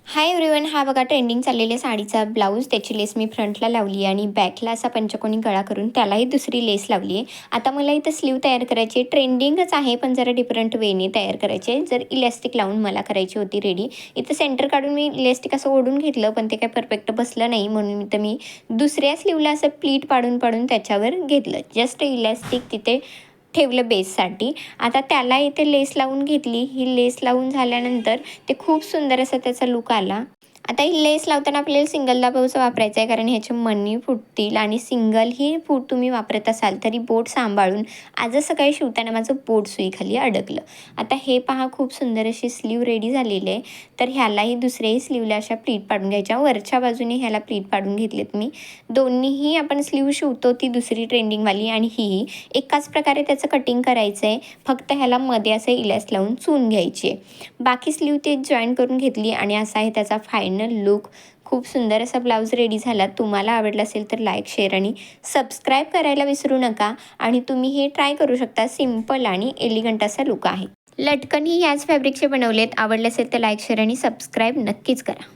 Hi everyone, हा बघा trending चाललेल्या साडीचा ब्लाऊज. त्याची लेस मी फ्रंटला लावली आहे आणि बॅकला असा पंचकोनी गळा करून त्यालाही दुसरी लेस लावली आहे. आता मला इथं स्लीव तयार करायची आहे. ट्रेंडिंगच आहे पण जरा डिफरंट वेने तयार करायचे आहे. जर इलॅस्टिक लावून मला करायची होती रेडी. इथं सेंटर काढून मी इलॅस्टिक असं ओढून घेतलं पण ते काय परफेक्ट बसलं नाही, म्हणून इथं मी दुसऱ्या स्लीवला असं प्लीट पाडून पाडून त्याच्यावर घेतलं. जस्ट इलॅस्टिक तिथे ठेवलं बेससाठी. आता त्याला इथे लेस लावून घेतली. ही लेस लावून झाल्यानंतर ते खूप सुंदर असा त्याचा लूक आला. आता ही लेस लावताना आपल्याला सिंगल दाबाचं वापरायचं आहे, कारण ह्याचे मणी फुटतील आणि सिंगल ही फूट तुम्ही वापरत असाल तरी बोट सांभाळून. आजच सकाळी शिवताना माझं बोट सुईखाली अडकलं. आता हे पहा, खूप सुंदर अशी स्लीव रेडी झालेली आहे. तर ह्यालाही दुसऱ्याही स्लीवला अशा प्लीट पाडून घ्यायच्या. वरच्या बाजूने ह्याला प्लीट पाडून घेतलेत मी. दोन्हीही आपण स्लीव शिवतो, ती दुसरी ट्रेंडिंगवाली आणि ही एकाच प्रकारे त्याचं कटिंग करायचं आहे. फक्त ह्याला मध्ये असं इलॅस्ट लावून चून घ्यायची आहे. बाकी स्लीव ते जॉईन करून घेतली आणि असा आहे त्याचा फायनल लुक. खूप सुंदर असा ब्लाऊज रेडी झाला. तुम्हाला आवडला असेल तर लाईक, शेअर आणि सबस्क्राईब करायला विसरू नका. आणि तुम्ही हे ट्राय करू शकता. सिम्पल आणि एलिगंट असा लुक आहे. लटकनही याच फॅब्रिकचे बनवलेत. आवडले असेल तर लाईक, शेअर आणि सबस्क्राईब नक्कीच करा.